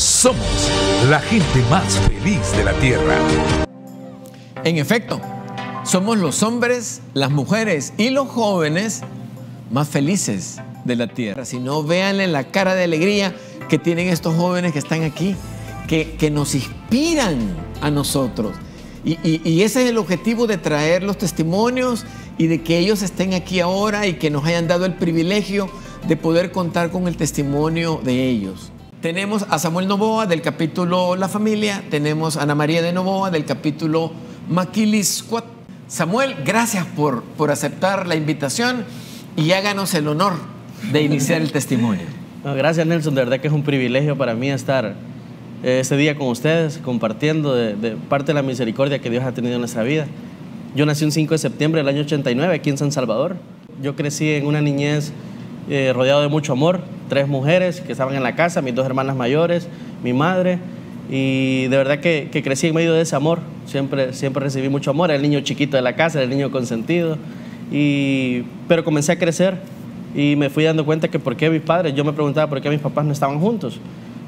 Somos la gente más feliz de la tierra. En efecto, somos los hombres, las mujeres y los jóvenes más felices de la tierra. Si no, véanle la cara de alegría que tienen estos jóvenes que están aquí, que nos inspiran a nosotros. Y ese es el objetivo de traer los testimonios y de que ellos estén aquí ahora y que nos hayan dado el privilegio de poder contar con el testimonio de ellos. Tenemos a Samuel Novoa del capítulo La Familia, tenemos a Ana María de Novoa del capítulo Maquiliscuat. Samuel, gracias por aceptar la invitación y háganos el honor de iniciar el testimonio. No, gracias, Nelson, de verdad que es un privilegio para mí estar este día con ustedes, compartiendo de parte de la misericordia que Dios ha tenido en nuestra vida. Yo nací un 5 de septiembre del año 89 aquí en San Salvador. Yo crecí en una niñez rodeado de mucho amor, 3 mujeres que estaban en la casa, mis 2 hermanas mayores, mi madre, y de verdad que crecí en medio de ese amor. Siempre recibí mucho amor, era el niño chiquito de la casa, era el niño consentido, pero comencé a crecer y me fui dando cuenta que por qué mis padres, yo me preguntaba por qué mis papás no estaban juntos.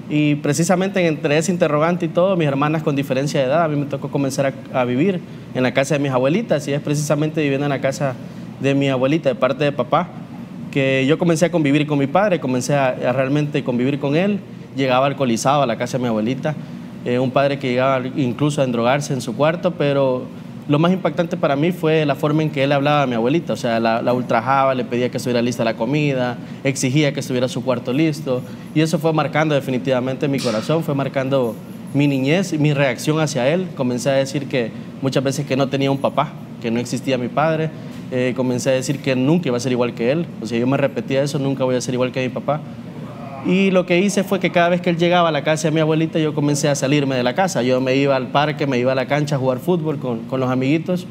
Y precisamente entre ese interrogante y todo, mis hermanas con diferencia de edad, a mí me tocó comenzar a vivir en la casa de mis abuelitas, y es precisamente viviendo en la casa de mi abuelita, de parte de papá, que yo comencé a convivir con mi padre, comencé a realmente convivir con él. Llegaba alcoholizado a la casa de mi abuelita, un padre que llegaba incluso a endrogarse en su cuarto, pero lo más impactante para mí fue la forma en que él hablaba a mi abuelita. O sea, la ultrajaba, le pedía que estuviera lista la comida, exigía que estuviera su cuarto listo, y eso fue marcando definitivamente mi corazón, fue marcando mi niñez y mi reacción hacia él. Comencé a decir que muchas veces que no tenía un papá, que no existía mi padre. Comencé a decir que nunca iba a ser igual que él. O sea, yo me repetía eso, nunca voy a ser igual que mi papá. Y lo que hice fue que cada vez que él llegaba a la casa de mi abuelita, yo comencé a salirme de la casa. Yo me iba al parque, me iba a la cancha a jugar fútbol con los amiguitos.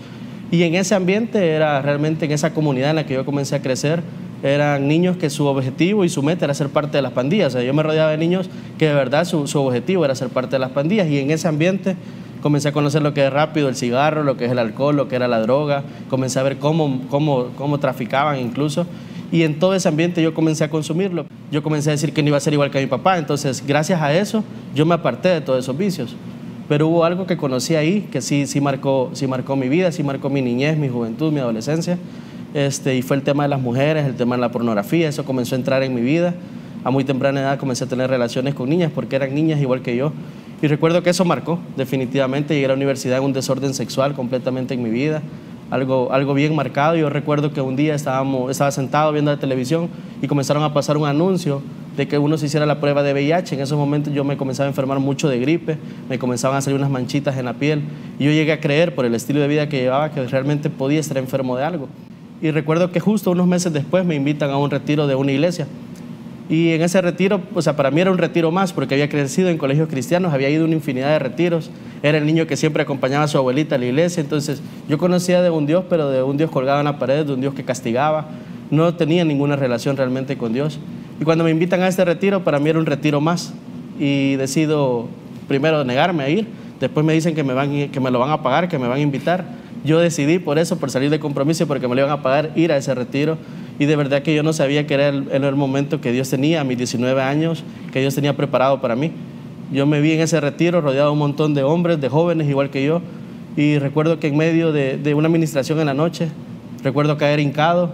Y en ese ambiente, era realmente en esa comunidad en la que yo comencé a crecer, eran niños que su objetivo y su meta era ser parte de las pandillas. O sea, yo me rodeaba de niños que de verdad su objetivo era ser parte de las pandillas. Y en ese ambiente comencé a conocer lo que es rápido, el cigarro, lo que es el alcohol, lo que era la droga. Comencé a ver cómo traficaban incluso. Y en todo ese ambiente yo comencé a consumirlo. Yo comencé a decir que no iba a ser igual que mi papá. Entonces, gracias a eso, yo me aparté de todos esos vicios. Pero hubo algo que conocí ahí que sí marcó mi vida, sí marcó mi niñez, mi juventud, mi adolescencia. Y fue el tema de las mujeres, el tema de la pornografía. Eso comenzó a entrar en mi vida. A muy temprana edad comencé a tener relaciones con niñas porque eran niñas igual que yo. Y recuerdo que eso marcó definitivamente. Llegué a la universidad en un desorden sexual completamente en mi vida. Algo bien marcado. Yo recuerdo que un día estaba sentado viendo la televisión y comenzaron a pasar un anuncio de que uno se hiciera la prueba de VIH. En esos momentos yo me comenzaba a enfermar mucho de gripe, me comenzaban a salir unas manchitas en la piel, y yo llegué a creer por el estilo de vida que llevaba que realmente podía estar enfermo de algo. Y recuerdo que justo unos meses después me invitan a un retiro de una iglesia. Y en ese retiro, o sea, para mí era un retiro más, porque había crecido en colegios cristianos, había ido a una infinidad de retiros, era el niño que siempre acompañaba a su abuelita a la iglesia. Entonces yo conocía de un Dios, pero de un Dios colgado en la pared, de un Dios que castigaba. No tenía ninguna relación realmente con Dios. Y cuando me invitan a este retiro, para mí era un retiro más, y decido primero negarme a ir. Después me dicen que me lo van a pagar, que me van a invitar. Yo decidí por eso, por salir de compromiso, porque me lo iban a pagar, ir a ese retiro. Y de verdad que yo no sabía que era el momento que Dios tenía a mis 19 años, que Dios tenía preparado para mí. Yo me vi en ese retiro rodeado de un montón de hombres, de jóvenes igual que yo, y recuerdo que en medio de una administración en la noche, recuerdo caer hincado,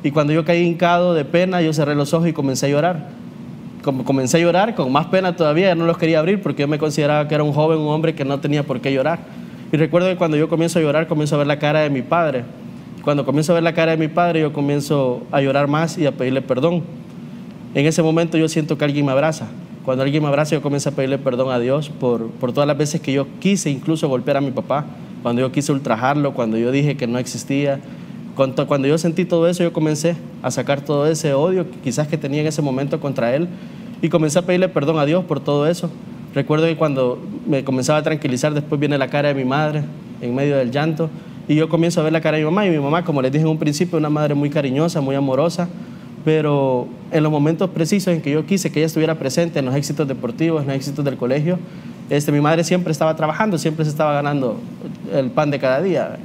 y cuando yo caí hincado de pena, yo cerré los ojos y comencé a llorar. Comencé a llorar con más pena todavía, ya no los quería abrir porque yo me consideraba que era un joven, un hombre que no tenía por qué llorar. Y recuerdo que cuando yo comienzo a llorar, comienzo a ver la cara de mi padre. Cuando comienzo a ver la cara de mi padre, yo comienzo a llorar más y a pedirle perdón. En ese momento yo siento que alguien me abraza. Cuando alguien me abraza, yo comienzo a pedirle perdón a Dios por todas las veces que yo quise incluso golpear a mi papá, cuando yo quise ultrajarlo, cuando yo dije que no existía. Cuando yo sentí todo eso, yo comencé a sacar todo ese odio quizás que tenía en ese momento contra él, y comencé a pedirle perdón a Dios por todo eso. Recuerdo que cuando me comenzaba a tranquilizar, después viene la cara de mi madre en medio del llanto, y yo comienzo a ver la cara de mi mamá. Y mi mamá, como les dije en un principio, una madre muy cariñosa, muy amorosa, pero en los momentos precisos en que yo quise que ella estuviera presente en los éxitos deportivos, en los éxitos del colegio, mi madre siempre estaba trabajando, siempre se estaba ganando el pan de cada día.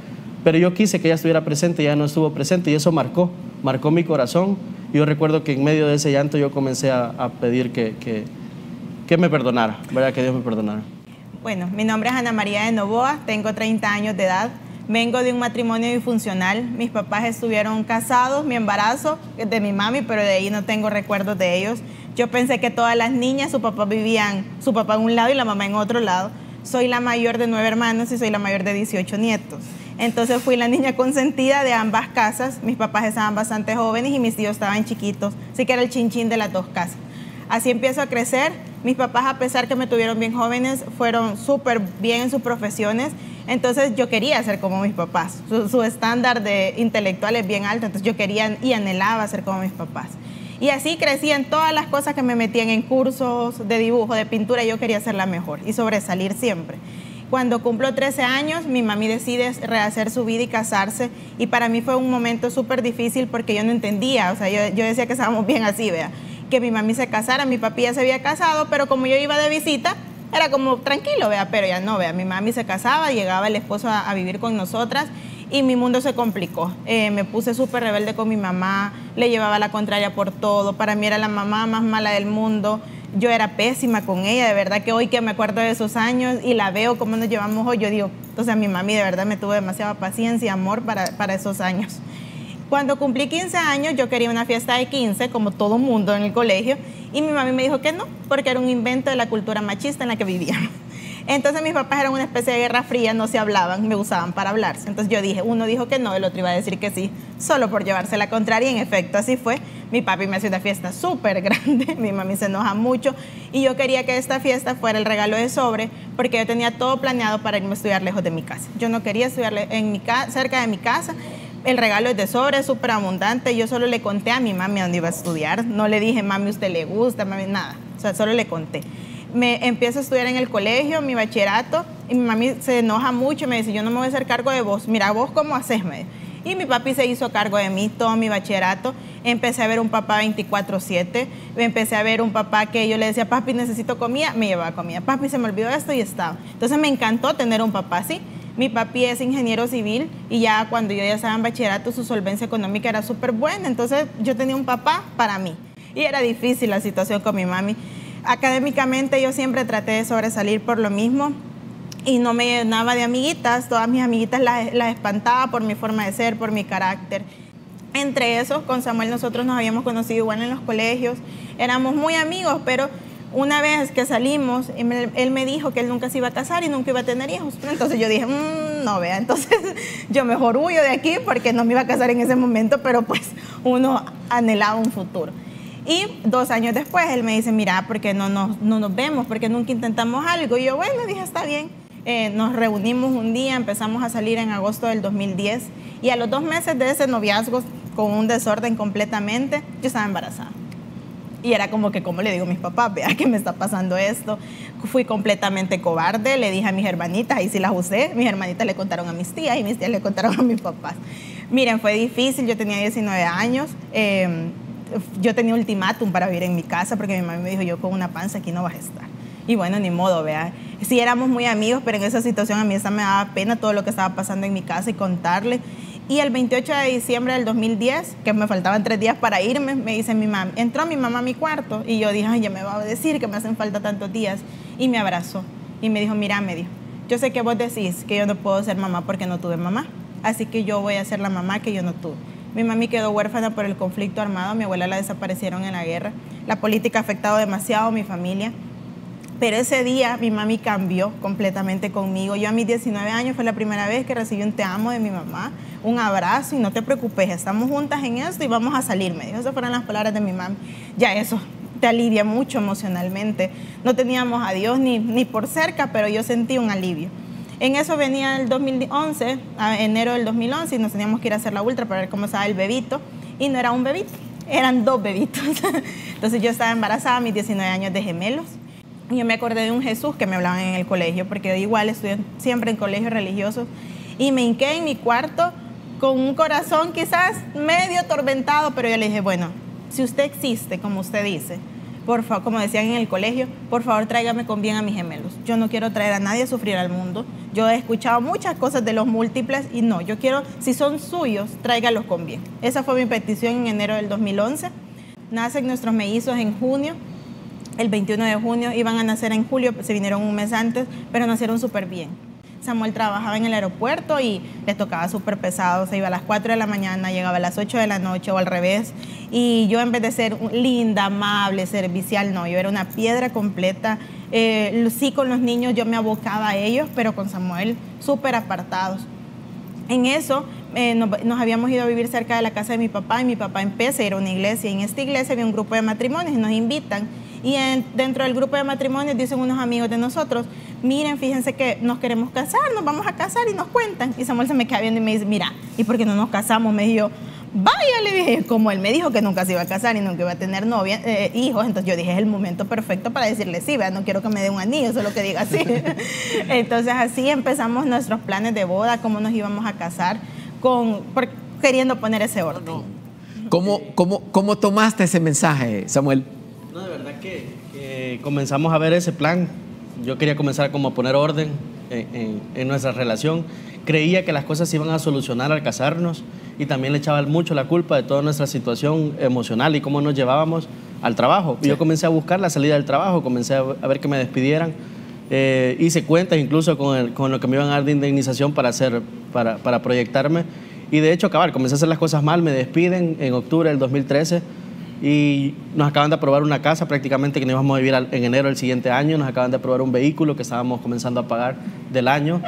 Pero yo quise que ella estuviera presente, ella no estuvo presente, y eso marcó mi corazón. Yo recuerdo que en medio de ese llanto yo comencé a pedir que que me perdonara, ¿verdad? Que Dios me perdonara. Bueno, mi nombre es Ana María de Novoa, tengo 30 años de edad, vengo de un matrimonio disfuncional, mis papás estuvieron casados, mi embarazo es de mi mami, pero de ahí no tengo recuerdos de ellos. Yo pensé que todas las niñas, su papá en un lado y la mamá en otro lado. Soy la mayor de 9 hermanos y soy la mayor de 18 nietos. Entonces fui la niña consentida de ambas casas, mis papás estaban bastante jóvenes y mis tíos estaban chiquitos, así que era el chinchín de las dos casas. Así empiezo a crecer. Mis papás, a pesar que me tuvieron bien jóvenes, fueron súper bien en sus profesiones. Entonces yo quería ser como mis papás. Su estándar de intelectual es bien alto, entonces yo quería y anhelaba ser como mis papás. Y así crecí en todas las cosas que me metían en cursos de dibujo, de pintura. Yo quería ser la mejor y sobresalir siempre. Cuando cumplo 13 años, mi mami decide rehacer su vida y casarse. Y para mí fue un momento súper difícil porque yo no entendía. O sea, yo decía que estábamos bien así, vea. Que mi mami se casara, mi papi ya se había casado, pero como yo iba de visita, era como tranquilo, vea, pero ya no, vea, mi mami se casaba, llegaba el esposo a vivir con nosotras y mi mundo se complicó. Me puse súper rebelde con mi mamá, le llevaba la contraria por todo, para mí era la mamá más mala del mundo, yo era pésima con ella, de verdad que hoy que me acuerdo de esos años y la veo cómo nos llevamos hoy, yo digo, entonces mi mami de verdad me tuvo demasiada paciencia y amor para esos años. Cuando cumplí 15 años, yo quería una fiesta de 15, como todo mundo en el colegio, y mi mami me dijo que no, porque era un invento de la cultura machista en la que vivíamos. Entonces mis papás eran una especie de guerra fría, no se hablaban, me usaban para hablarse. Entonces yo dije, uno dijo que no, el otro iba a decir que sí, solo por llevarse la contraria, y en efecto así fue. Mi papi me hace una fiesta súper grande, mi mami se enoja mucho, y yo quería que esta fiesta fuera el regalo de sobre, porque yo tenía todo planeado para irme a estudiar lejos de mi casa. Yo no quería estudiar cerca de mi casa. El regalo es de sobre, súper abundante. Yo solo le conté a mi mami a dónde iba a estudiar. No le dije, mami, ¿usted le gusta? Mami, nada. O sea, solo le conté. Me empiezo a estudiar en el colegio, mi bachillerato, y mi mami se enoja mucho y me dice, yo no me voy a hacer cargo de vos. Mira, vos cómo haces, me dice. Y mi papi se hizo cargo de mí todo mi bachillerato. Empecé a ver un papá 24/7. Empecé a ver un papá que yo le decía, papi, necesito comida. Me llevaba comida. Papi, se me olvidó esto y estaba. Entonces me encantó tener un papá así. Mi papi es ingeniero civil y ya cuando yo ya estaba en bachillerato su solvencia económica era súper buena, entonces yo tenía un papá para mí y era difícil la situación con mi mami. Académicamente yo siempre traté de sobresalir por lo mismo y no me llenaba de amiguitas, todas mis amiguitas las espantaba por mi forma de ser, por mi carácter. Entre esos, con Samuel nosotros nos habíamos conocido igual en los colegios, éramos muy amigos, pero una vez que salimos, él me dijo que él nunca se iba a casar y nunca iba a tener hijos. Entonces yo dije, no, vea, entonces yo mejor huyo de aquí porque no me iba a casar en ese momento, pero pues uno anhelaba un futuro. Y 2 años después él me dice, mira, ¿por qué no nos vemos? ¿Por qué nunca intentamos algo? Y yo, bueno, dije, está bien. Nos reunimos un día, empezamos a salir en agosto del 2010 y a los 2 meses de ese noviazgo, con un desorden completamente, yo estaba embarazada. Y era como que, ¿cómo le digo a mis papás? Vea que me está pasando esto. Fui completamente cobarde, le dije a mis hermanitas, ahí sí las usé. Mis hermanitas le contaron a mis tías y mis tías le contaron a mis papás. Miren, fue difícil, yo tenía 19 años. Yo tenía ultimátum para vivir en mi casa porque mi mamá me dijo, yo con una panza aquí no vas a estar. Y bueno, ni modo, vea. Sí éramos muy amigos, pero en esa situación a mí esa me daba pena todo lo que estaba pasando en mi casa y contarle. Y el 28 de diciembre del 2010, que me faltaban 3 días para irme, me dice mi mamá, entró mi mamá a mi cuarto y yo dije, ay, ya me va a decir que me hacen falta tantos días. Y me abrazó y me dijo, mira, me dijo, yo sé que vos decís que yo no puedo ser mamá porque no tuve mamá, así que yo voy a ser la mamá que yo no tuve. Mi mami quedó huérfana por el conflicto armado, mi abuela la desaparecieron en la guerra, la política ha afectado demasiado a mi familia. Pero ese día mi mami cambió completamente conmigo. Yo a mis 19 años fue la primera vez que recibí un te amo de mi mamá, un abrazo y no te preocupes, estamos juntas en esto y vamos a salir, me dijo. Esas fueron las palabras de mi mami. Ya eso te alivia mucho emocionalmente. No teníamos a Dios ni por cerca, pero yo sentí un alivio. En eso venía el 2011, enero del 2011, y nos teníamos que ir a hacer la ultra para ver cómo estaba el bebito. Y no era un bebito, eran 2 bebitos. Entonces yo estaba embarazada a mis 19 años de gemelos. Y yo me acordé de un Jesús que me hablaban en el colegio, porque yo igual estudié siempre en colegios religiosos, y me hinqué en mi cuarto con un corazón quizás medio atormentado, pero yo le dije, bueno, si usted existe, como usted dice, por favor, como decían en el colegio, por favor tráigame con bien a mis gemelos. Yo no quiero traer a nadie a sufrir al mundo. Yo he escuchado muchas cosas de los múltiples y no, yo quiero, si son suyos, tráigalos con bien. Esa fue mi petición en enero del 2011. Nacen nuestros mellizos en junio. el 21 de junio, iban a nacer en julio, se vinieron un mes antes, pero nacieron súper bien. Samuel trabajaba en el aeropuerto y le tocaba súper pesado, se iba a las 4 de la mañana, llegaba a las 8 de la noche o al revés, y yo en vez de ser linda, amable, servicial, no, yo era una piedra completa. Sí, con los niños yo me abocaba a ellos, pero con Samuel súper apartados. En eso nos habíamos ido a vivir cerca de la casa de mi papá, y mi papá empieza a ir a una iglesia, y en esta iglesia había un grupo de matrimonios y nos invitan. Y dentro del grupo de matrimonios dicen unos amigos de nosotros, miren, fíjense que nos queremos casar, nos vamos a casar, y nos cuentan. Y Samuel se me queda viendo y me dice, mira, ¿y por qué no nos casamos? Me dijo, vaya, le dije, como él me dijo que nunca se iba a casar y nunca iba a tener novia, hijos, entonces yo dije, es el momento perfecto para decirle sí, ¿verdad? No quiero que me dé un anillo, solo que diga sí. Entonces así empezamos nuestros planes de boda, cómo nos íbamos a casar, queriendo poner ese orden. ¿Cómo tomaste ese mensaje, Samuel? No, de verdad que comenzamos a ver ese plan. Yo quería comenzar como a poner orden en nuestra relación. Creía que las cosas se iban a solucionar al casarnos, y también le echaba mucho la culpa de toda nuestra situación emocional y cómo nos llevábamos al trabajo. Sí. Yo comencé a buscar la salida del trabajo, comencé a ver que me despidieran. Hice cuentas incluso con lo que me iban a dar de indemnización para proyectarme. Y de hecho, comencé a hacer las cosas mal, me despiden en octubre del 2013. Y nos acaban de aprobar una casa prácticamente que nos íbamos a vivir en enero del siguiente año. Nos acaban de aprobar un vehículo que estábamos comenzando a pagar del año.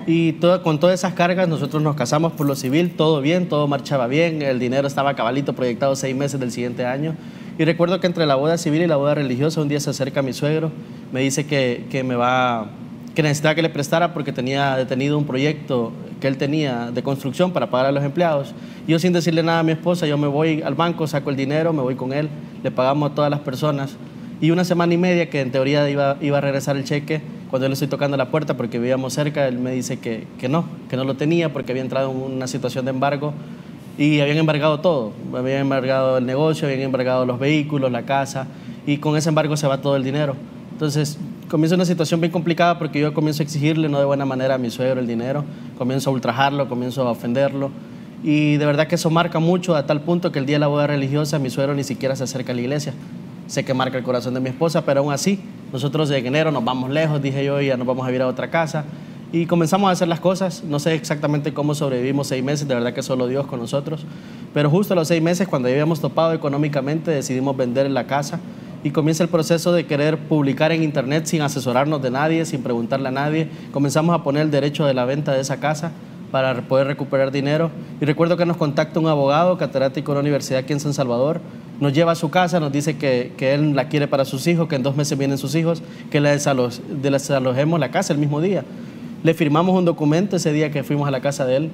Y con todas esas cargas nosotros nos casamos por lo civil, todo bien, todo marchaba bien. El dinero estaba cabalito proyectado 6 meses del siguiente año. Y recuerdo que entre la boda civil y la boda religiosa un día se acerca mi suegro, me dice que necesitaba que le prestara porque tenía detenido un proyecto que él tenía de construcción para pagar a los empleados. Yo, sin decirle nada a mi esposa, yo me voy al banco, saco el dinero, me voy con él, le pagamos a todas las personas. Y 1 semana y media que en teoría iba a regresar el cheque, cuando yo le estoy tocando la puerta porque vivíamos cerca, él me dice que no lo tenía porque había entrado en una situación de embargo y habían embargado todo. Habían embargado el negocio, habían embargado los vehículos, la casa, y con ese embargo se va todo el dinero. Entonces comienza una situación bien complicada porque yo comienzo a exigirle no de buena manera a mi suegro el dinero, comienzo a ultrajarlo, comienzo a ofenderlo, y de verdad que eso marca mucho a tal punto que el día de la boda religiosa mi suegro ni siquiera se acerca a la iglesia. Sé que marca el corazón de mi esposa, pero aún así nosotros de enero nos vamos lejos, dije yo, y ya nos vamos a vivir a otra casa, y comenzamos a hacer las cosas. No sé exactamente cómo sobrevivimos 6 meses, de verdad que solo Dios con nosotros, pero justo a los 6 meses, cuando ya habíamos topado económicamente, decidimos vender la casa. Y comienza el proceso de querer publicar en internet sin asesorarnos de nadie, sin preguntarle a nadie. Comenzamos a poner el derecho de la venta de esa casa para poder recuperar dinero. Y recuerdo que nos contacta un abogado catedrático de una universidad aquí en San Salvador. Nos lleva a su casa, nos dice que él la quiere para sus hijos, que en 2 meses vienen sus hijos, que le desalojemos la casa el mismo día. Le firmamos un documento ese día que fuimos a la casa de él.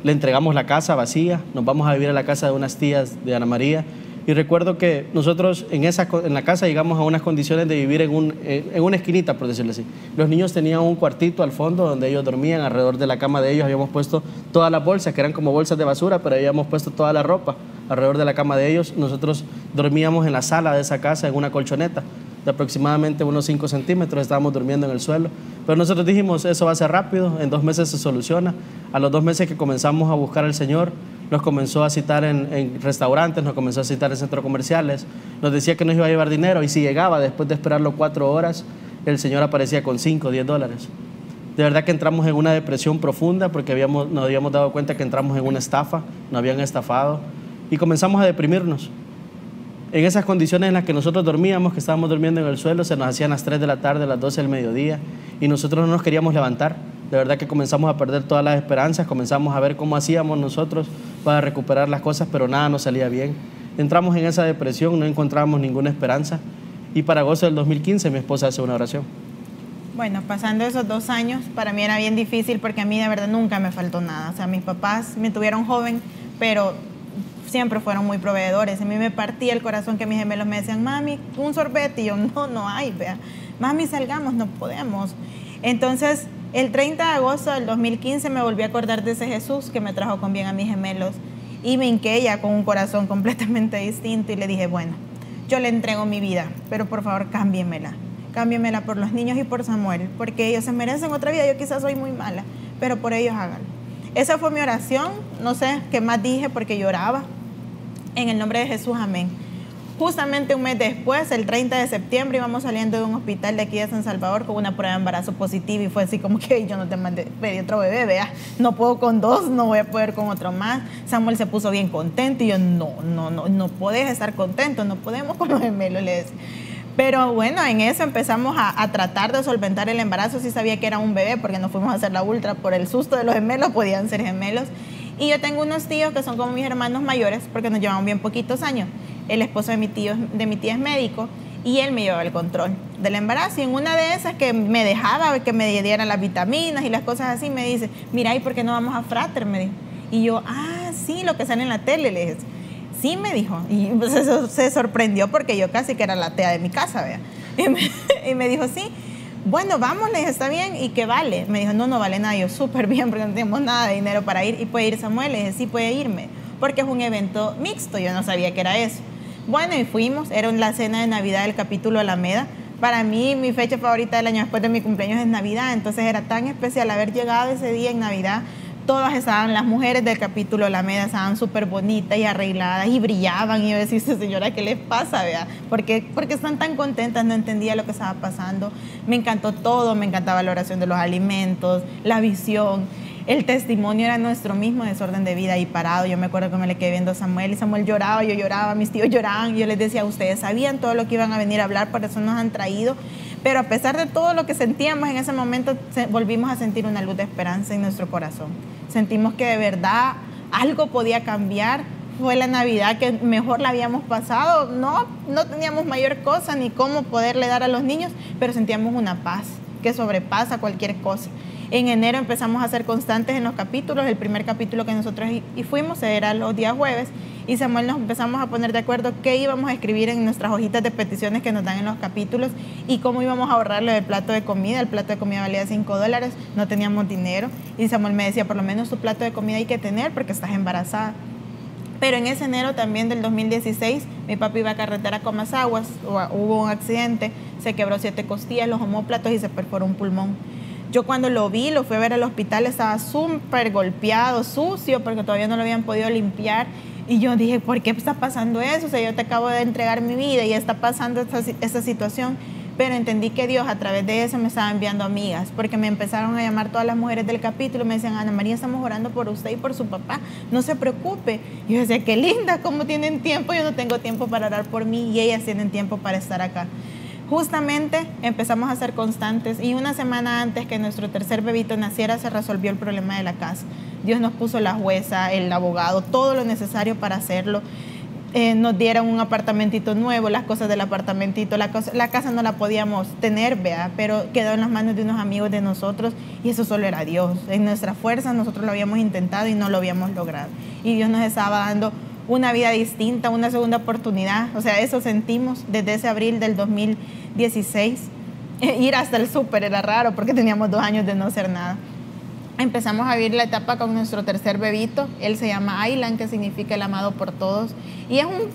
Le entregamos la casa vacía. Nos vamos a vivir a la casa de unas tías de Ana María. Y recuerdo que nosotros en la casa llegamos a unas condiciones de vivir en una esquinita, por decirlo así. Los niños tenían un cuartito al fondo donde ellos dormían. Alrededor de la cama de ellos habíamos puesto todas las bolsas, que eran como bolsas de basura, pero habíamos puesto toda la ropa alrededor de la cama de ellos. Nosotros dormíamos en la sala de esa casa en una colchoneta de aproximadamente unos 5 centímetros, estábamos durmiendo en el suelo. Pero nosotros dijimos, eso va a ser rápido, en 2 meses se soluciona. A los 2 meses que comenzamos a buscar al Señor, nos comenzó a citar en restaurantes, nos comenzó a citar en centros comerciales, nos decía que nos iba a llevar dinero, y si llegaba, después de esperarlo 4 horas, el Señor aparecía con 5 o 10 dólares. De verdad que entramos en una depresión profunda porque nos habíamos dado cuenta que entramos en una estafa, nos habían estafado, y comenzamos a deprimirnos. En esas condiciones en las que nosotros dormíamos, que estábamos durmiendo en el suelo, se nos hacían las 3 de la tarde, las 12 del mediodía, y nosotros no nos queríamos levantar. De verdad que comenzamos a perder todas las esperanzas, comenzamos a ver cómo hacíamos nosotros para recuperar las cosas, pero nada nos salía bien. Entramos en esa depresión, no encontrábamos ninguna esperanza, y para agosto del 2015 mi esposa hace una oración. Bueno, pasando esos 2 años, para mí era bien difícil porque a mí de verdad nunca me faltó nada. O sea, mis papás me tuvieron joven, pero siempre fueron muy proveedores. A mí me partía el corazón que mis gemelos me decían, mami, un sorbete, y yo, no hay, vea. Mami, salgamos, no podemos. Entonces, el 30 de agosto del 2015 me volví a acordar de ese Jesús que me trajo con bien a mis gemelos, y me hinqué ya con un corazón completamente distinto y le dije, bueno, yo le entrego mi vida, pero por favor cámbiemela por los niños y por Samuel, porque ellos se merecen otra vida. Yo quizás soy muy mala, pero por ellos háganlo. Esa fue mi oración, no sé qué más dije porque lloraba. En el nombre de Jesús, amén. Justamente un mes después, el 30 de septiembre, íbamos saliendo de un hospital de aquí de San Salvador con una prueba de embarazo positiva y fue así como que yo no te mandé, pedí otro bebé, vea, no puedo con 2, no voy a poder con otro más. Samuel se puso bien contento y yo, no podés estar contento, no podemos con los gemelos, le decía. Pero bueno, en eso empezamos a tratar de solventar el embarazo. Sí sabía que era un bebé porque nos fuimos a hacer la ultra por el susto de los gemelos, podían ser gemelos. Y yo tengo unos tíos que son como mis hermanos mayores porque nos llevamos bien poquitos años. El esposo de mi tía es médico y él me llevaba el control del embarazo. Y en una de esas que me dejaba que me dieran las vitaminas y las cosas así, me dice, mira, ¿y por qué no vamos a Frater? Me dijo. Y yo, sí, lo que sale en la tele, le dije. Sí, me dijo. Y pues eso se sorprendió porque yo casi que era la tea de mi casa, ¿vea? Y me dijo, sí. Bueno, vamos, le dije, está bien, ¿y qué vale? Me dijo, no vale nada. Yo, súper bien, porque no tenemos nada de dinero para ir. ¿Y puede ir Samuel? Le dije, sí, puede irme, porque es un evento mixto, yo no sabía que era eso. Bueno, y fuimos, era la cena de Navidad del capítulo Alameda. Para mí, mi fecha favorita del año después de mi cumpleaños es Navidad, entonces era tan especial haber llegado ese día en Navidad. Todas estaban, las mujeres del capítulo Alameda estaban súper bonitas y arregladas y brillaban. Y yo decía, señora, ¿qué les pasa? ¿Vea? Porque están tan contentas, no entendía lo que estaba pasando. Me encantó todo, me encantaba la oración de los alimentos, la visión. El testimonio era nuestro mismo desorden de vida ahí parado. Yo me acuerdo que me le quedé viendo a Samuel y Samuel lloraba, yo lloraba, mis tíos lloraban. Y yo les decía, ustedes sabían todo lo que iban a venir a hablar, por eso nos han traído. Pero a pesar de todo lo que sentíamos en ese momento, volvimos a sentir una luz de esperanza en nuestro corazón. Sentimos que de verdad algo podía cambiar. Fue la Navidad que mejor la habíamos pasado. No teníamos mayor cosa ni cómo poderle dar a los niños, pero sentíamos una paz que sobrepasa cualquier cosa. En enero empezamos a ser constantes en los capítulos. El primer capítulo que nosotros fuimos era los días jueves. Y Samuel nos empezamos a poner de acuerdo qué íbamos a escribir en nuestras hojitas de peticiones que nos dan en los capítulos y cómo íbamos a ahorrarle el plato de comida. El plato de comida valía $5, no teníamos dinero. Y Samuel me decía, por lo menos tu plato de comida hay que tener porque estás embarazada. Pero en ese enero también del 2016, mi papá iba a carretera a Comasaguas, hubo un accidente, se quebró 7 costillas, los omóplatos y se perforó un pulmón. Yo cuando lo vi, lo fui a ver al hospital, estaba súper golpeado, sucio, porque todavía no lo habían podido limpiar. Y yo dije, ¿por qué está pasando eso? O sea, yo te acabo de entregar mi vida y está pasando esta situación. Pero entendí que Dios a través de eso me estaba enviando amigas, porque me empezaron a llamar todas las mujeres del capítulo, me decían, Ana María, estamos orando por usted y por su papá, no se preocupe. Y yo decía, qué linda, cómo tienen tiempo, yo no tengo tiempo para orar por mí y ellas tienen tiempo para estar acá. Justamente empezamos a ser constantes y una semana antes que nuestro tercer bebito naciera se resolvió el problema de la casa. Dios nos puso la jueza, el abogado, todo lo necesario para hacerlo. Nos dieron un apartamentito nuevo, las cosas del apartamentito, la casa no la podíamos tener, ¿vea? Pero quedó en las manos de unos amigos de nosotros y eso solo era Dios. En nuestras fuerzas nosotros lo habíamos intentado y no lo habíamos logrado. Y Dios nos estaba dando una vida distinta, una segunda oportunidad. O sea, eso sentimos desde ese abril del 2016. Ir hasta el súper era raro porque teníamos 2 años de no hacer nada. Empezamos a vivir la etapa con nuestro tercer bebito. Él se llama Aylan, que significa el amado por todos. Y es un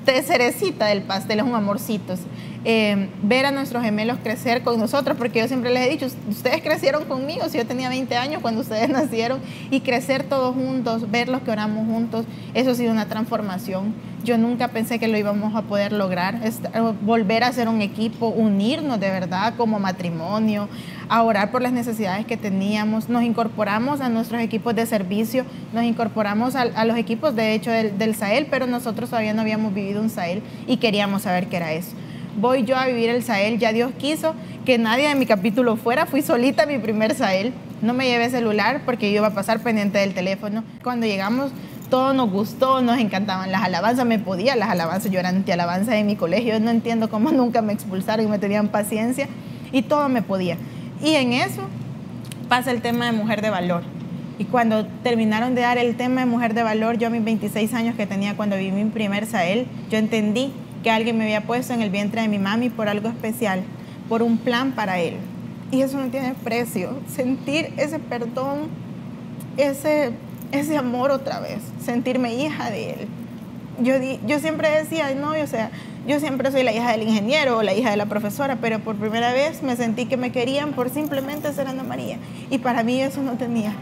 cerecita del pastel, es un amorcito. Ver a nuestros gemelos crecer con nosotros, porque yo siempre les he dicho, ustedes crecieron conmigo, si yo tenía 20 años cuando ustedes nacieron, y crecer todos juntos, verlos que oramos juntos, eso ha sido una transformación. Yo nunca pensé que lo íbamos a poder lograr, volver a ser un equipo, unirnos de verdad como matrimonio, a orar por las necesidades que teníamos. Nos incorporamos a nuestros equipos de servicio, nos incorporamos a los equipos de hecho del Sahel, pero nosotros todavía no habíamos vivido un Sahel y queríamos saber qué era eso. Voy yo a vivir el Sahel, ya Dios quiso que nadie de mi capítulo fuera, fui solita a mi primer Sahel, no me llevé celular porque yo iba a pasar pendiente del teléfono. Cuando llegamos todo nos gustó, nos encantaban las alabanzas, me podía las alabanzas, yo era anti-alabanza en mi colegio, no entiendo cómo nunca me expulsaron y me tenían paciencia y todo me podía. Y en eso pasa el tema de mujer de valor. Y cuando terminaron de dar el tema de mujer de valor, yo a mis 26 años que tenía cuando viví mi primer Sahel, yo entendí que alguien me había puesto en el vientre de mi mami por algo especial, por un plan para él. Y eso no tiene precio. Sentir ese perdón, ese amor otra vez, sentirme hija de él. Yo siempre decía, no, o sea, yo siempre soy la hija del ingeniero o la hija de la profesora, pero por primera vez me sentí que me querían por simplemente ser Ana María. Y para mí eso no tenía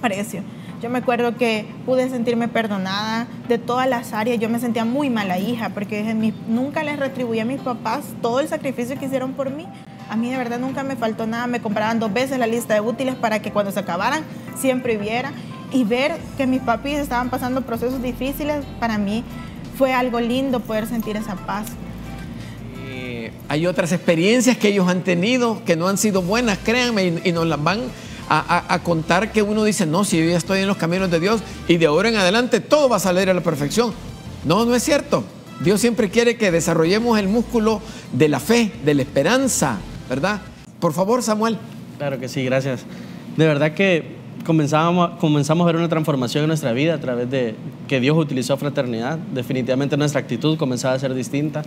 precio. Yo me acuerdo que pude sentirme perdonada de todas las áreas. Yo me sentía muy mala hija porque nunca les retribuí a mis papás todo el sacrificio que hicieron por mí. A mí de verdad nunca me faltó nada. Me compraban 2 veces la lista de útiles para que cuando se acabaran siempre hubiera. Y ver que mis papis estaban pasando procesos difíciles, para mí fue algo lindo poder sentir esa paz. Hay otras experiencias que ellos han tenido que no han sido buenas, créanme, y nos las van a contar, que uno dice, no, si yo ya estoy en los caminos de Dios y de ahora en adelante todo va a salir a la perfección. No, no es cierto. Dios siempre quiere que desarrollemos el músculo de la fe, de la esperanza, ¿verdad? Por favor, Samuel. Claro que sí, gracias. De verdad que comenzamos a ver una transformación en nuestra vida a través de que Dios utilizó Fraternidad. Definitivamente nuestra actitud comenzaba a ser distinta.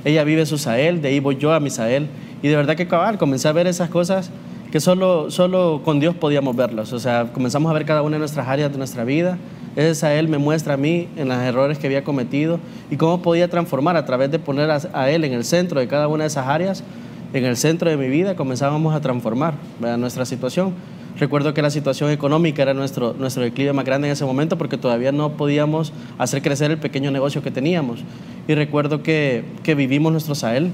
Ella vive su Sael, de ahí voy yo a mi Sael. Y de verdad que comencé a ver esas cosas que solo con Dios podíamos verlas. O sea, comenzamos a ver cada una de nuestras áreas de nuestra vida. Ese Sael me muestra a mí en los errores que había cometido y cómo podía transformar a través de poner a Él en el centro de cada una de esas áreas, en el centro de mi vida, comenzábamos a transformar, ¿verdad?, nuestra situación. Recuerdo que la situación económica era nuestro declive más grande en ese momento porque todavía no podíamos hacer crecer el pequeño negocio que teníamos. Y recuerdo que vivimos nuestro Sael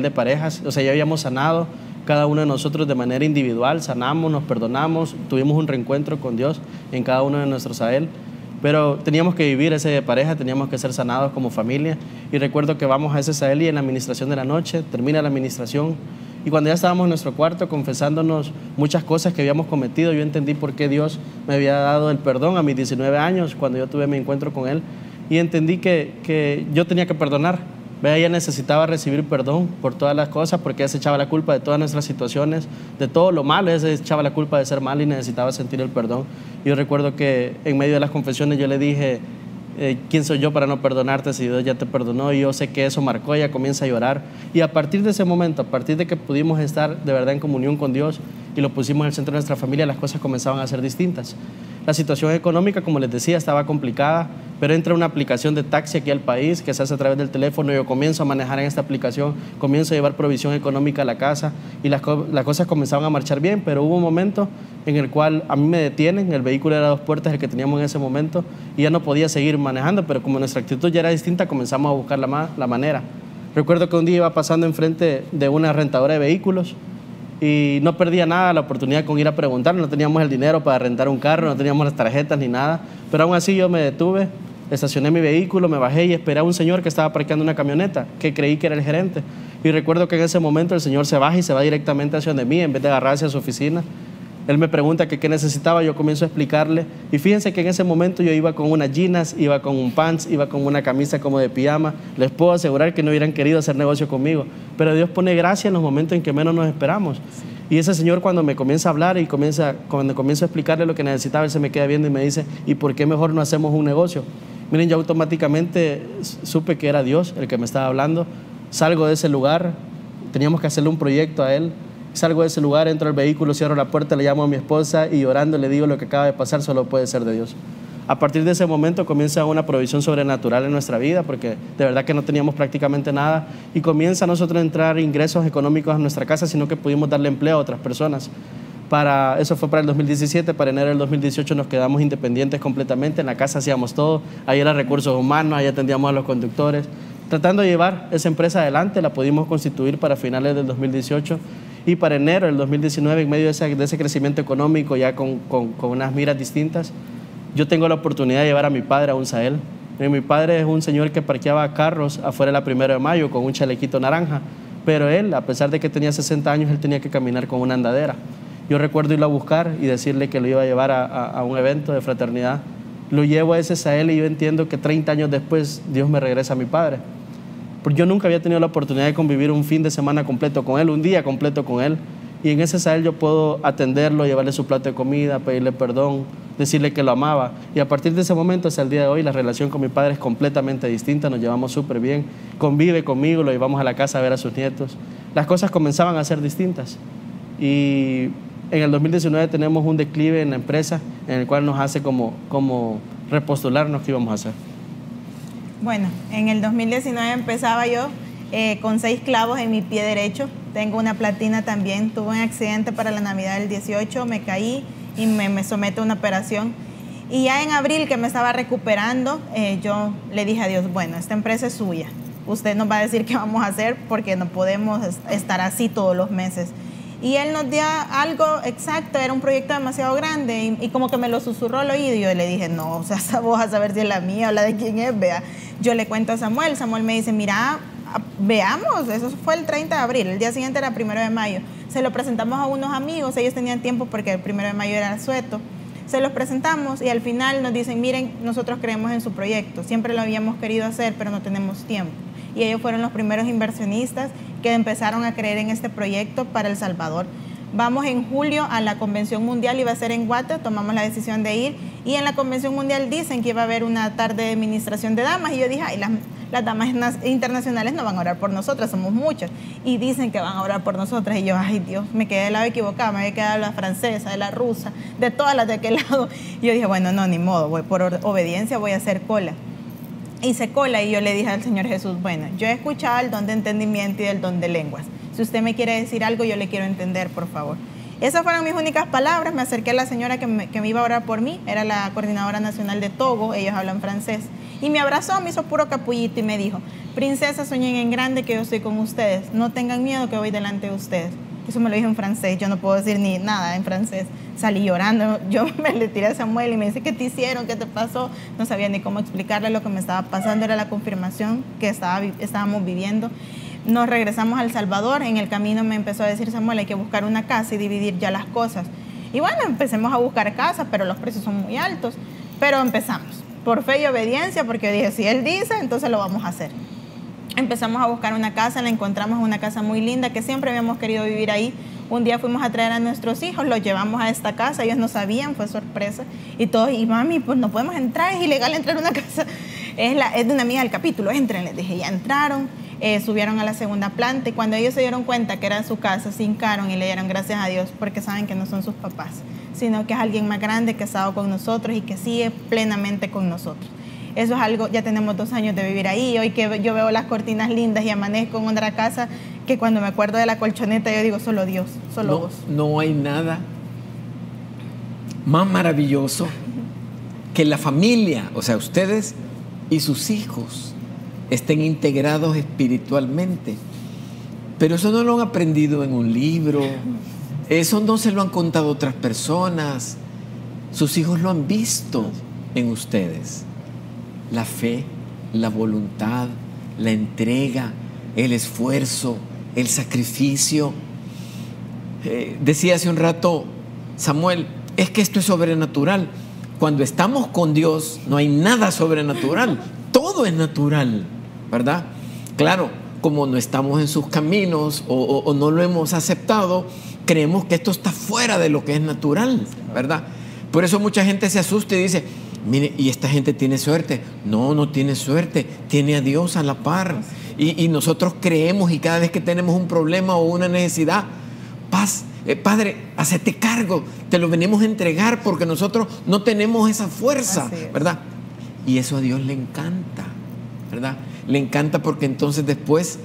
de parejas. O sea, ya habíamos sanado cada uno de nosotros de manera individual, sanamos, nos perdonamos, tuvimos un reencuentro con Dios en cada uno de nuestros Sael. Pero teníamos que vivir ese de pareja, teníamos que ser sanados como familia. Y recuerdo que vamos a ese Sael y en la administración de la noche, termina la administración. Y cuando ya estábamos en nuestro cuarto confesándonos muchas cosas que habíamos cometido, yo entendí por qué Dios me había dado el perdón a mis 19 años, cuando yo tuve mi encuentro con Él. Y entendí que yo tenía que perdonar. Ella necesitaba recibir perdón por todas las cosas, porque ella se echaba la culpa de todas nuestras situaciones, de todo lo malo. Ella se echaba la culpa de ser mal y necesitaba sentir el perdón. Yo recuerdo que en medio de las confesiones yo le dije, ¿quién soy yo para no perdonarte si Dios ya te perdonó? Y yo sé que eso marcó, ella comienza a llorar. Y a partir de ese momento, a partir de que pudimos estar de verdad en comunión con Dios y lo pusimos en el centro de nuestra familia, las cosas comenzaban a ser distintas. La situación económica, como les decía, estaba complicada, pero entra una aplicación de taxi aquí al país que se hace a través del teléfono. Yo comienzo a manejar en esta aplicación, comienzo a llevar provisión económica a la casa y las cosas comenzaban a marchar bien, pero hubo un momento en el cual a mí me detienen. El vehículo era 2 puertas, el que teníamos en ese momento, y ya no podía seguir manejando, pero como nuestra actitud ya era distinta, comenzamos a buscar la manera. Recuerdo que un día iba pasando enfrente de una rentadora de vehículos y no perdía nada la oportunidad con ir a preguntar. No teníamos el dinero para rentar un carro, no teníamos las tarjetas ni nada, pero aún así yo me detuve, estacioné mi vehículo, me bajé y esperé a un señor que estaba parqueando una camioneta, que creí que era el gerente. Y recuerdo que en ese momento el señor se baja y se va directamente hacia donde mí, en vez de agarrarse a su oficina. Él me pregunta que qué necesitaba, yo comienzo a explicarle. Y fíjense que en ese momento yo iba con unas jeans, iba con un pants, iba con una camisa como de pijama. Les puedo asegurar que no hubieran querido hacer negocio conmigo. Pero Dios pone gracia en los momentos en que menos nos esperamos. Y ese señor, cuando me comienza a hablar y cuando comienzo a explicarle lo que necesitaba, él se me queda viendo y me dice, ¿y por qué mejor no hacemos un negocio? Miren, yo automáticamente supe que era Dios el que me estaba hablando. Salgo de ese lugar, teníamos que hacerle un proyecto a él. Salgo de ese lugar, entro al vehículo, cierro la puerta, le llamo a mi esposa y llorando le digo, lo que acaba de pasar solo puede ser de Dios. A partir de ese momento comienza una provisión sobrenatural en nuestra vida, porque de verdad que no teníamos prácticamente nada, y comienza a nosotros a entrar ingresos económicos a nuestra casa, sino que pudimos darle empleo a otras personas. Eso fue para el 2017, para enero del 2018 nos quedamos independientes completamente, en la casa hacíamos todo, ahí era recursos humanos, ahí atendíamos a los conductores. Tratando de llevar esa empresa adelante, la pudimos constituir para finales del 2018. Y para enero del 2019, en medio de ese crecimiento económico, ya con unas miras distintas, yo tengo la oportunidad de llevar a mi padre a un Sael. Mi padre es un señor que parqueaba carros afuera de la 1 de mayo con un chalequito naranja, pero él, a pesar de que tenía 60 años, él tenía que caminar con una andadera. Yo recuerdo irlo a buscar y decirle que lo iba a llevar a un evento de fraternidad. Lo llevo a ese Sael y yo entiendo que 30 años después Dios me regresa a mi padre. Porque yo nunca había tenido la oportunidad de convivir un fin de semana completo con él, un día completo con él. Y en ese Sael yo puedo atenderlo, llevarle su plato de comida, pedirle perdón, decirle que lo amaba. Y a partir de ese momento hasta el día de hoy la relación con mi padre es completamente distinta, nos llevamos súper bien. Convive conmigo, lo llevamos a la casa a ver a sus nietos. Las cosas comenzaban a ser distintas. Y en el 2019 tenemos un declive en la empresa en el cual nos hace como repostularnos qué íbamos a hacer. Bueno, en el 2019 empezaba yo con 6 clavos en mi pie derecho. Tengo una platina también. Tuve un accidente para la Navidad del 18, me caí y me someto a una operación. Y ya en abril, que me estaba recuperando, yo le dije a Dios, bueno, esta empresa es suya. Usted nos va a decir qué vamos a hacer porque no podemos estar así todos los meses. Y Él nos dio algo exacto, era un proyecto demasiado grande y como que me lo susurró al oído y yo le dije, no, o sea, vos a saber si es la mía o la de quién es, vea. Yo le cuento a Samuel me dice, mira, veamos, eso fue el 30 de abril, el día siguiente era el 1 de mayo. Se lo presentamos a unos amigos, ellos tenían tiempo porque el 1 de mayo era asueto. Se los presentamos y al final nos dicen, miren, nosotros creemos en su proyecto, siempre lo habíamos querido hacer, pero no tenemos tiempo. Y ellos fueron los primeros inversionistas que empezaron a creer en este proyecto para El Salvador. Vamos en julio a la Convención Mundial, iba a ser en Guate, tomamos la decisión de ir, y en la Convención Mundial dicen que iba a haber una tarde de administración de damas, y yo dije, ay, las damas internacionales no van a orar por nosotras, somos muchas, y dicen que van a orar por nosotras, y yo, ay Dios, me quedé del lado equivocado, me había quedado de la francesa, de la rusa, de todas las de aquel lado, y yo dije, bueno, no, ni modo, por obediencia voy a hacer cola. Hice cola y yo le dije al Señor Jesús, bueno, yo he escuchado el don de entendimiento y el don de lenguas. Si usted me quiere decir algo, yo le quiero entender, por favor. Esas fueron mis únicas palabras. Me acerqué a la señora que me iba a orar por mí. Era la coordinadora nacional de Togo. Ellos hablan francés. Y me abrazó, me hizo puro capullito y me dijo, princesa, sueñen en grande que yo estoy con ustedes. No tengan miedo que voy delante de ustedes. Eso me lo dijo en francés. Yo no puedo decir ni nada en francés. Salí llorando. Yo me le tiré a Samuel y me dice, ¿qué te hicieron? ¿Qué te pasó? No sabía ni cómo explicarle lo que me estaba pasando. Era la confirmación que estábamos viviendo. Nos regresamos a El Salvador. En el camino me empezó a decir Samuel, hay que buscar una casa y dividir ya las cosas. Y bueno, empecemos a buscar casas, pero los precios son muy altos. Pero empezamos por fe y obediencia, porque dije, si él dice, entonces lo vamos a hacer. Empezamos a buscar una casa, la encontramos, una casa muy linda que siempre habíamos querido vivir ahí. Un día fuimos a traer a nuestros hijos, los llevamos a esta casa, ellos no sabían, fue sorpresa. Y todos, y mami, pues no podemos entrar, es ilegal entrar a una casa. Es de una amiga del capítulo, entren, les dije, ya entraron, subieron a la segunda planta y cuando ellos se dieron cuenta que era su casa, se hincaron y le dieron gracias a Dios porque saben que no son sus papás, sino que es alguien más grande que ha estado con nosotros y que sigue plenamente con nosotros. Eso es algo, ya tenemos 2 años de vivir ahí. Hoy que yo veo las cortinas lindas y amanezco en otra casa, que cuando me acuerdo de la colchoneta yo digo, solo Dios, solo vos. No hay nada más maravilloso que la familia, o sea, ustedes y sus hijos estén integrados espiritualmente. Pero eso no lo han aprendido en un libro, eso no se lo han contado otras personas, sus hijos lo han visto en ustedes. La fe, la voluntad, la entrega, el esfuerzo, el sacrificio. Decía hace un rato Samuel, es que esto es sobrenatural. Cuando estamos con Dios no hay nada sobrenatural, todo es natural, ¿verdad? Claro, como no estamos en sus caminos o no lo hemos aceptado, creemos que esto está fuera de lo que es natural, ¿verdad? Por eso mucha gente se asusta y dice, mire, ¿y esta gente tiene suerte? No, no tiene suerte, tiene a Dios a la par. Y nosotros creemos y cada vez que tenemos un problema o una necesidad, Padre, hacete cargo, te lo venimos a entregar porque nosotros no tenemos esa fuerza, ¿verdad? Y eso a Dios le encanta, ¿verdad? Le encanta porque entonces después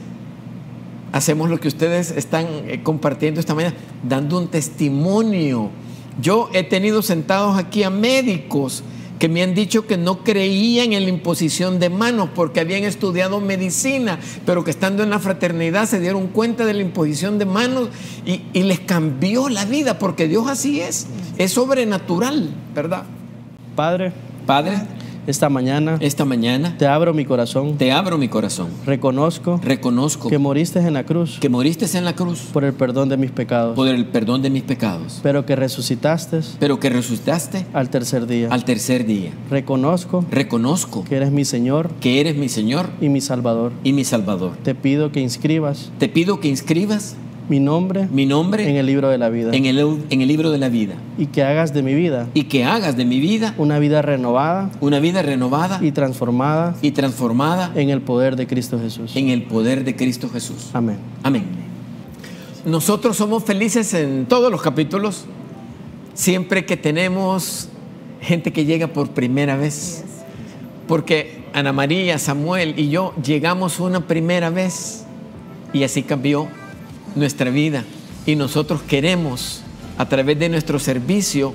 hacemos lo que ustedes están compartiendo esta mañana, dando un testimonio. Yo he tenido sentados aquí a médicos que me han dicho que no creían en la imposición de manos porque habían estudiado medicina, pero que estando en la fraternidad se dieron cuenta de la imposición de manos y les cambió la vida, porque Dios así es sobrenatural, ¿verdad? Padre, esta mañana te abro mi corazón. Reconozco que moriste en la cruz. Por el perdón de mis pecados. Pero que resucitaste. Al tercer día. Reconozco que eres mi Señor. Y mi Salvador. Te pido que inscribas mi nombre en el libro de la vida. Y que hagas de mi vida una vida renovada y transformada en el poder de Cristo Jesús. Amén. Nosotros somos felices en todos los capítulos, siempre que tenemos gente que llega por primera vez. Porque Ana María, Samuel y yo llegamos una primera vez y así cambió nuestra vida, y nosotros queremos a través de nuestro servicio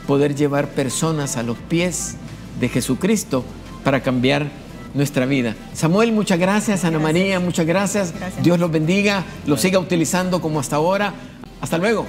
poder llevar personas a los pies de Jesucristo para cambiar nuestra vida. Samuel, muchas gracias. Ana María, muchas gracias. Dios los bendiga, los siga utilizando como hasta ahora. Hasta luego.